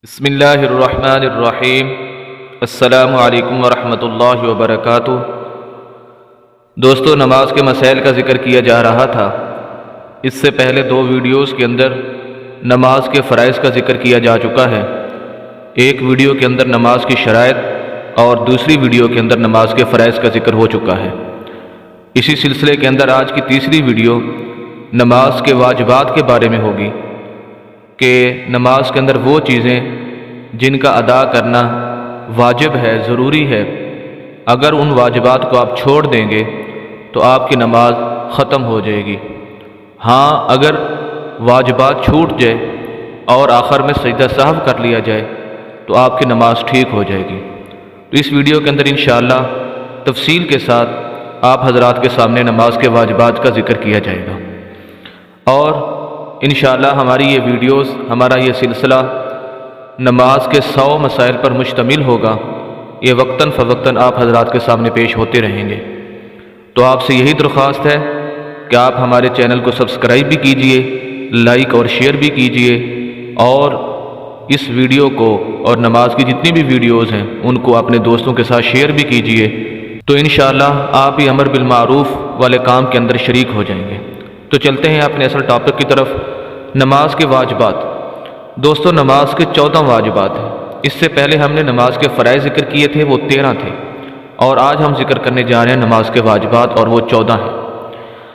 بسم اللہ الرحمن الرحیم۔ السلام علیکم ورحمۃ اللہ وبرکاتہ۔ دوستو، نماز کے مسائل کا ذکر کیا جا رہا تھا۔ اس سے پہلے دو ویڈیوز کے اندر نماز کے فرائض کا ذکر کیا جا چکا ہے۔ ایک ویڈیو کے اندر نماز کی شرائط اور دوسری ویڈیو کے اندر نماز کے فرائض کا ذکر ہو چکا ہے۔ اسی سلسلے کے اندر آج کی تیسری ویڈیو نماز کے واجبات کے بارے میں ہوگی کہ نماز کے اندر وہ چیزیں جن کا ادا کرنا واجب ہے، ضروری ہے، اگر ان واجبات کو آپ چھوڑ دیں گے تو آپ کی نماز ختم ہو جائے گی۔ ہاں، اگر واجبات چھوٹ جائے اور آخر میں سجدہ سہو کر لیا جائے تو آپ کی نماز ٹھیک ہو جائے گی۔ تو اس ویڈیو کے اندر انشاءاللہ تفصیل کے ساتھ آپ حضرات کے سامنے نماز کے واجبات کا ذکر کیا جائے گا، اور انشاءاللہ ہماری یہ ویڈیوز، ہمارا یہ سلسلہ نماز کے 100 مسائل پر مشتمل ہوگا۔ یہ وقتاً فوقتاً آپ حضرات کے سامنے پیش ہوتے رہیں گے۔ تو آپ سے یہی درخواست ہے کہ آپ ہمارے چینل کو سبسکرائب بھی کیجئے، لائک اور شیئر بھی کیجئے، اور اس ویڈیو کو اور نماز کی جتنی بھی ویڈیوز ہیں ان کو اپنے دوستوں کے ساتھ شیئر بھی کیجئے، تو انشاءاللہ آپ ہی امر بالمعروف والے کام کے اندر شریک ہو جائیں گے۔ تو چلتے ہیں اپنے اصل ٹاپک کی طرف، نماز کے واجبات۔ دوستو، نماز کے 14 واجبات ہیں۔ اس سے پہلے ہم نے نماز کے فرائض ذکر کیے تھے، وہ 13 تھے، اور آج ہم ذکر کرنے جا رہے ہیں نماز کے واجبات، اور وہ 14 ہیں۔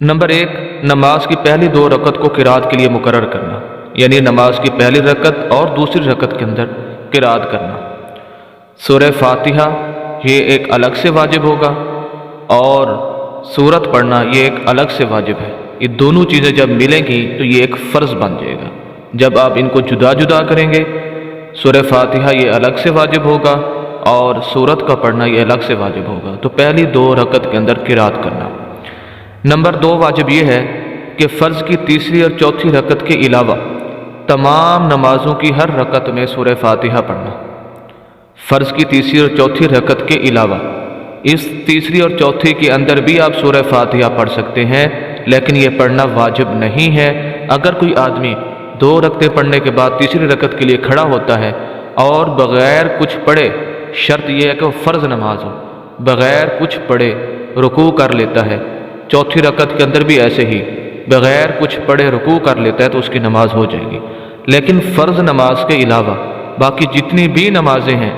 نمبر 1، نماز کی پہلی 2 رکعت کو قرات کے لیے مقرر کرنا، یعنی نماز کی پہلی رکعت اور دوسری رکعت کے اندر قرات کرنا۔ سورہ فاتحہ یہ ایک الگ سے واجب ہوگا، اور سورت پڑھنا یہ ایک الگ سے واجب ہے۔ یہ دونوں چیزیں جب ملیں گی تو یہ ایک فرض بن جائے گا۔ جب آپ ان کو جدا جدا کریں گے، سورہ فاتحہ یہ الگ سے واجب ہوگا اور سورت کا پڑھنا یہ الگ سے واجب ہوگا۔ تو پہلی 2 رکعت کے اندر قرات کرنا۔ نمبر 2 واجب یہ ہے کہ فرض کی تیسری اور چوتھی رکعت کے علاوہ تمام نمازوں کی ہر رکعت میں سورہ فاتحہ پڑھنا۔ فرض کی تیسری اور چوتھی رکعت کے علاوہ اس تیسری اور چوتھی کے اندر بھی آپ سورہ فاتحہ پڑھ سکتے ہیں، لیکن یہ پڑھنا واجب نہیں ہے۔ اگر کوئی آدمی 2 رکعتیں پڑھنے کے بعد تیسری رکعت کے لیے کھڑا ہوتا ہے اور بغیر کچھ پڑھے، شرط یہ ہے کہ وہ فرض نماز ہو، بغیر کچھ پڑھے رکوع کر لیتا ہے، چوتھی رکعت کے اندر بھی ایسے ہی بغیر کچھ پڑھے رکوع کر لیتا ہے تو اس کی نماز ہو جائے گی۔ لیکن فرض نماز کے علاوہ باقی جتنی بھی نمازیں ہیں،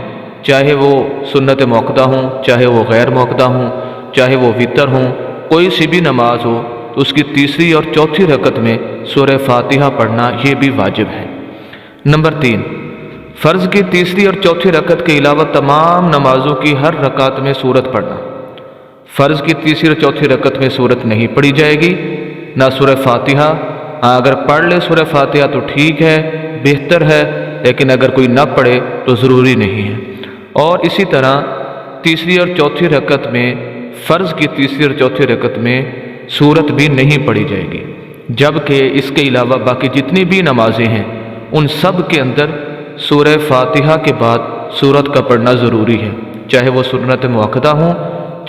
چاہے وہ سنت موقدہ ہوں، چاہے وہ غیر موقدہ ہوں، چاہے وہ وتر ہوں، کوئی سی بھی نماز ہو تو اس کی تیسری اور چوتھی رکعت میں سورہ فاتحہ پڑھنا یہ بھی واجب ہے۔ نمبر 3، فرض کی تیسری اور چوتھی رکعت کے علاوہ تمام نمازوں کی ہر رکعت میں سورت پڑھنا۔ فرض کی تیسری اور چوتھی رکعت میں سورت نہیں پڑھی جائے گی، نہ سورہ فاتحہ۔ ہاں، اگر پڑھ لے سورہ فاتحہ تو ٹھیک ہے، بہتر ہے، لیکن اگر کوئی نہ پڑھے تو ضروری نہیں ہے۔ اور اسی طرح تیسری اور چوتھی رکعت میں، فرض کی تیسری اور چوتھی رکعت میں سورت بھی نہیں پڑھی جائے گی، جبکہ اس کے علاوہ باقی جتنی بھی نمازیں ہیں ان سب کے اندر سورہ فاتحہ کے بعد سورت کا پڑھنا ضروری ہے، چاہے وہ سنت موقدہ ہوں،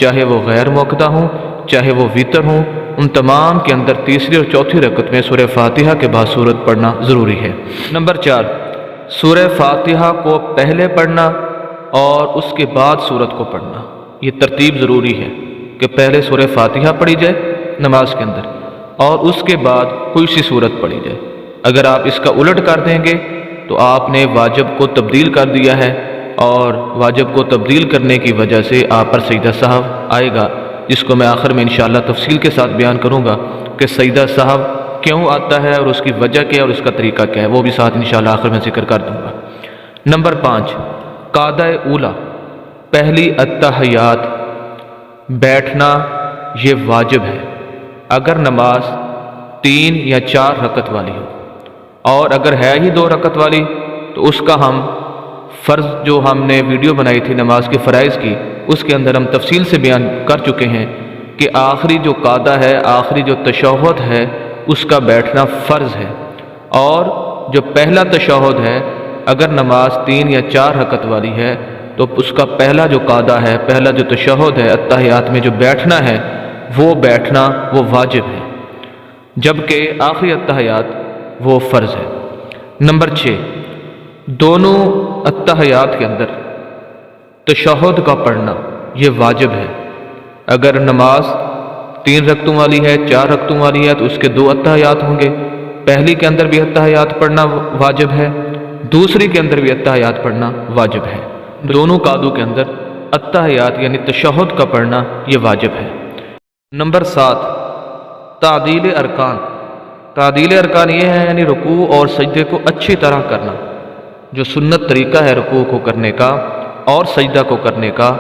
چاہے وہ غیر موقدہ ہوں، چاہے وہ وتر ہوں، ان تمام کے اندر تیسری اور چوتھی رکعت میں سورہ فاتحہ کے بعد سورت پڑھنا ضروری ہے۔ نمبر 4، سورہ فاتحہ کو پہلے پڑھنا اور اس کے بعد سورت کو پڑھنا۔ یہ ترتیب ضروری ہے کہ پہلے سورہ فاتحہ پڑھی جائے نماز کے اندر اور اس کے بعد کوئی سی سورت پڑھی جائے۔ اگر آپ اس کا الٹ کر دیں گے تو آپ نے واجب کو تبدیل کر دیا ہے، اور واجب کو تبدیل کرنے کی وجہ سے آپ پر سجدہ سہو آئے گا، جس کو میں آخر میں انشاءاللہ تفصیل کے ساتھ بیان کروں گا کہ سجدہ سہو کیوں آتا ہے اور اس کی وجہ کیا ہے اور اس کا طریقہ کیا ہے، وہ بھی ساتھ انشاءاللہ آخر میں ذکر کر دوں گا۔ نمبر 5، قعدہ اولیٰ، پہلی التحیات، بیٹھنا یہ واجب ہے اگر نماز 3 یا 4 رکعت والی ہو، اور اگر ہے ہی 2 رکعت والی تو اس کا ہم فرض، جو ہم نے ویڈیو بنائی تھی نماز کے فرائض کی، اس کے اندر ہم تفصیل سے بیان کر چکے ہیں کہ آخری جو قعدہ ہے، آخری جو تشہد ہے، اس کا بیٹھنا فرض ہے، اور جو پہلا تشہد ہے اگر نماز 3 یا 4 رکعت والی ہے تو اس کا پہلا جو قعدہ ہے، پہلا جو تشہد ہے التحیات میں جو بیٹھنا ہے، وہ بیٹھنا وہ واجب ہے، جبکہ آخری التحیات وہ فرض ہے۔ نمبر 6، دونوں التحیات کے اندر تشہد کا پڑھنا یہ واجب ہے۔ اگر نماز 3 رکعتوں والی ہے، 4 رکعتوں والی ہے، تو اس کے 2 التحیات ہوں گے۔ پہلی کے اندر بھی التحیات پڑھنا واجب ہے، دوسری کے اندر بھی التحیات پڑھنا واجب ہے۔ دونوں قعدوں کے اندر التحیات یعنی تشہد کا پڑھنا یہ واجب ہے۔ نمبر 7 تعدیل ارکان۔ تعدیل ارکان یہ ہے یعنی رکوع اور سجدے کو اچھی طرح کرنا۔ جو سنت طریقہ ہے رکوع کو کرنے کا اور سجدہ کو کرنے کا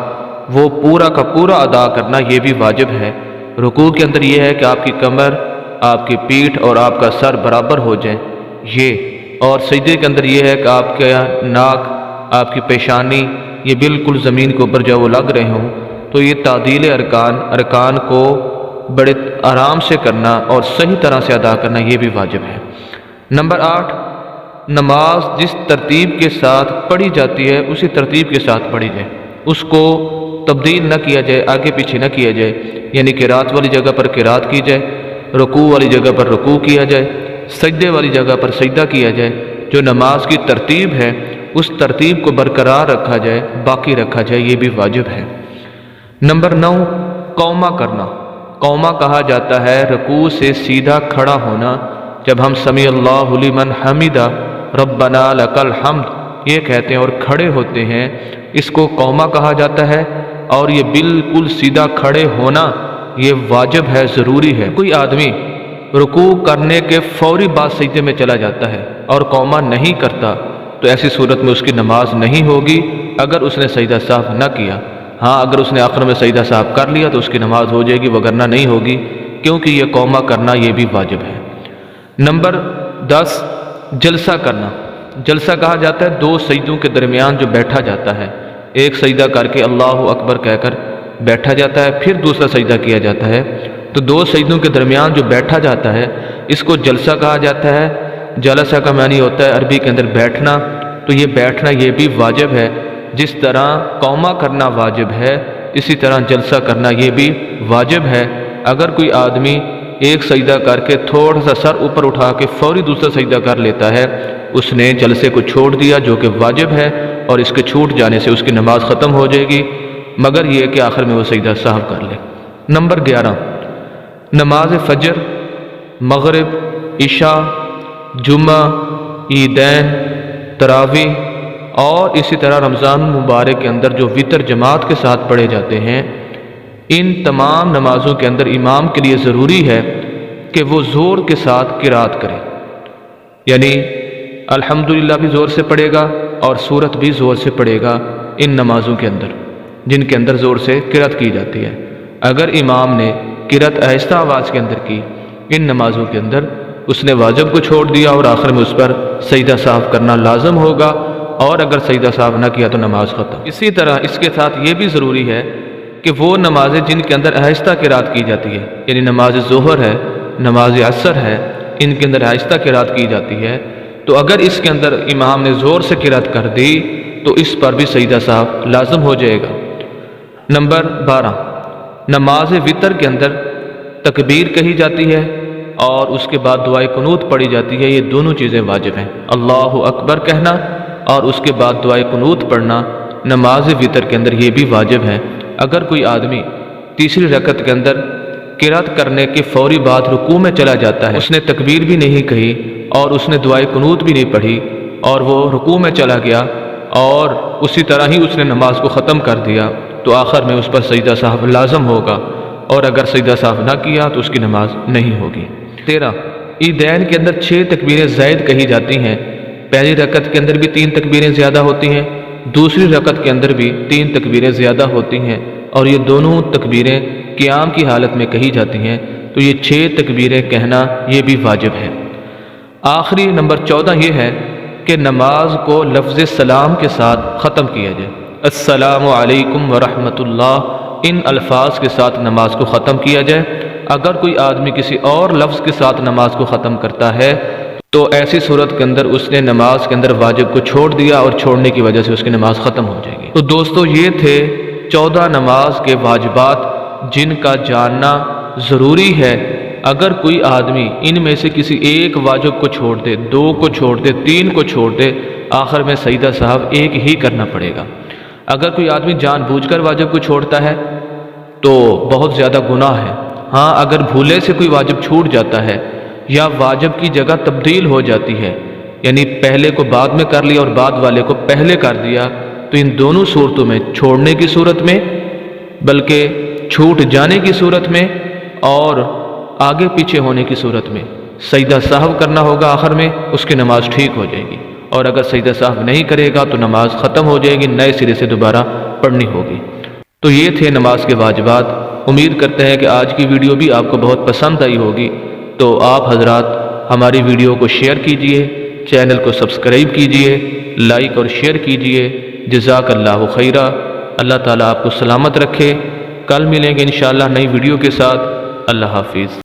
وہ پورا کا پورا ادا کرنا یہ بھی واجب ہے۔ رکوع کے اندر یہ ہے کہ آپ کی کمر، آپ کی پیٹھ اور آپ کا سر برابر ہو جائیں یہ، اور سجدے کے اندر یہ ہے کہ آپ کا ناک، آپ کی پیشانی یہ بالکل زمین کے اوپر جب وہ لگ رہے ہوں۔ تو یہ تعدیل ارکان کو بڑے آرام سے کرنا اور صحیح طرح سے ادا کرنا یہ بھی واجب ہے۔ نمبر 8 نماز جس ترتیب کے ساتھ پڑھی جاتی ہے اسی ترتیب کے ساتھ پڑھی جائے، اس کو تبدیل نہ کیا جائے، آگے پیچھے نہ کیا جائے، یعنی قرات والی جگہ پر قرات کی جائے، رکوع والی جگہ پر رکوع کیا جائے، سجدے والی جگہ پر سجدہ کیا جائے۔ جو نماز کی ترتیب ہے اس ترتیب کو برقرار رکھا جائے، باقی رکھا جائے، یہ بھی واجب ہے۔ نمبر 9 قومہ کرنا۔ قومہ کہا جاتا ہے رکوع سے سیدھا کھڑا ہونا۔ جب ہم سمیع اللہ لمن حمدہ ربنا لک الحمد یہ کہتے ہیں اور کھڑے ہوتے ہیں، اس کو قومہ کہا جاتا ہے، اور یہ بالکل سیدھا کھڑے ہونا یہ واجب ہے، ضروری ہے۔ کوئی آدمی رکوع کرنے کے فوری بعد سجدے میں چلا جاتا ہے اور قومہ نہیں کرتا تو ایسی صورت میں اس کی نماز نہیں ہوگی اگر اس نے سجدہ صاف نہ کیا۔ ہاں اگر اس نے آخر میں سجدہ صاف کر لیا تو اس کی نماز ہو جائے گی، وگرنہ نہیں ہوگی، کیونکہ یہ قومہ کرنا یہ بھی واجب ہے۔ نمبر 10 جلسہ کرنا۔ جلسہ کہا جاتا ہے 2 سجدوں کے درمیان جو بیٹھا جاتا ہے، ایک سجدہ کر کے اللہ اکبر کہہ کر بیٹھا جاتا ہے، پھر دوسرا سجدہ کیا جاتا ہے، تو 2 سجدوں کے درمیان جو بیٹھا جاتا ہے اس کو جلسہ کہا جاتا ہے۔ جلسہ کا معنی ہوتا ہے عربی کے اندر بیٹھنا، تو یہ بیٹھنا یہ بھی واجب ہے۔ جس طرح قومہ کرنا واجب ہے اسی طرح جلسہ کرنا یہ بھی واجب ہے۔ اگر کوئی آدمی ایک سجدہ کر کے تھوڑا سا سر اوپر اٹھا کے فوری دوسرا سجدہ کر لیتا ہے، اس نے جلسے کو چھوڑ دیا جو کہ واجب ہے، اور اس کے چھوٹ جانے سے اس کی نماز ختم ہو جائے گی، مگر یہ کہ آخر میں وہ سجدہ صاحب کر لے۔ نمبر 11 نماز فجر، مغرب، عشاء، جمعہ، عیدین، تراویح اور اسی طرح رمضان مبارک کے اندر جو وتر جماعت کے ساتھ پڑھے جاتے ہیں، ان تمام نمازوں کے اندر امام کے لیے ضروری ہے کہ وہ زور کے ساتھ قرات کرے، یعنی الحمدللہ بھی زور سے پڑھے گا اور سورت بھی زور سے پڑھے گا ان نمازوں کے اندر جن کے اندر زور سے قرات کی جاتی ہے۔ اگر امام نے قرات آہستہ آواز کے اندر کی ان نمازوں کے اندر، اس نے واجب کو چھوڑ دیا اور آخر میں اس پر سجدہ صاف کرنا لازم ہوگا، اور اگر سجدہ صاف نہ کیا تو نماز ختم۔ اسی طرح اس کے ساتھ یہ بھی ضروری ہے کہ وہ نمازیں جن کے اندر آہستہ قرات کی جاتی ہے، یعنی نماز ظہر ہے، نماز عصر ہے، ان کے اندر آہستہ قرات کی جاتی ہے، تو اگر اس کے اندر امام نے زور سے قرات کر دی تو اس پر بھی سجدہ صاف لازم ہو جائے گا۔ نمبر 12 نماز وتر کے اندر تکبیر کہی جاتی ہے اور اس کے بعد دعائے قنوت پڑھی جاتی ہے، یہ دونوں چیزیں واجب ہیں۔ اللہ اکبر کہنا اور اس کے بعد دعائے قنوت پڑھنا نماز وتر کے اندر یہ بھی واجب ہے۔ اگر کوئی آدمی تیسری رکعت کے اندر قرات کرنے کے فوری بعد رکوع میں چلا جاتا ہے، اس نے تکبیر بھی نہیں کہی اور اس نے دعائے قنوت بھی نہیں پڑھی اور وہ رکوع میں چلا گیا اور اسی طرح ہی اس نے نماز کو ختم کر دیا، تو آخر میں اس پر سجدہ صاحب لازم ہوگا، اور اگر سجدہ صاحب نہ کیا تو اس کی نماز نہیں ہوگی۔ 13 عیدین کے اندر 6 تکبیریں زائد کہی جاتی ہیں۔ پہلی رکعت کے اندر بھی 3 تکبیریں زیادہ ہوتی ہیں، دوسری رکعت کے اندر بھی 3 تکبیریں زیادہ ہوتی ہیں، اور یہ دونوں تکبیریں قیام کی حالت میں کہی جاتی ہیں، تو یہ 6 تکبیریں کہنا یہ بھی واجب ہے۔ آخری نمبر 14 یہ ہے کہ نماز کو لفظ سلام کے ساتھ ختم کیا جائے۔ السلام علیکم ورحمۃ اللہ، ان الفاظ کے ساتھ نماز کو ختم کیا جائے۔ اگر کوئی آدمی کسی اور لفظ کے ساتھ نماز کو ختم کرتا ہے تو ایسی صورت کے اندر اس نے نماز کے اندر واجب کو چھوڑ دیا اور چھوڑنے کی وجہ سے اس کی نماز ختم ہو جائے گی۔ تو دوستو یہ تھے 14 نماز کے واجبات جن کا جاننا ضروری ہے۔ اگر کوئی آدمی ان میں سے کسی ایک واجب کو چھوڑ دے، 2 کو چھوڑ دے، 3 کو چھوڑ دے آخر میں سجدہ سہو ایک ہی کرنا پڑے گا۔ اگر کوئی آدمی جان بوجھ کر واجب کو چھوڑتا ہے تو بہت زیادہ گناہ ہے۔ ہاں اگر بھولے سے کوئی واجب چھوٹ جاتا ہے یا واجب کی جگہ تبدیل ہو جاتی ہے، یعنی پہلے کو بعد میں کر لیا اور بعد والے کو پہلے کر دیا، تو ان دونوں صورتوں میں، چھوڑنے کی صورت میں بلکہ چھوٹ جانے کی صورت میں اور آگے پیچھے ہونے کی صورت میں سجدہ سہو کرنا ہوگا، آخر میں اس کی نماز ٹھیک ہو جائے گی۔ اور اگر سجدہ سہو نہیں کرے گا تو نماز ختم ہو جائے گی، نئے سرے سے دوبارہ پڑھنی ہوگی۔ تو یہ تھے نماز کے واجبات۔ امید کرتے ہیں کہ آج کی ویڈیو بھی آپ کو بہت پسند آئی ہوگی۔ تو آپ حضرات ہماری ویڈیو کو شیئر کیجئے، چینل کو سبسکرائب کیجئے، لائک اور شیئر کیجئے۔ جزاک اللہ خیرہ۔ اللہ تعالیٰ آپ کو سلامت رکھے۔ کل ملیں گے انشاءاللہ نئی ویڈیو کے ساتھ۔ اللہ حافظ۔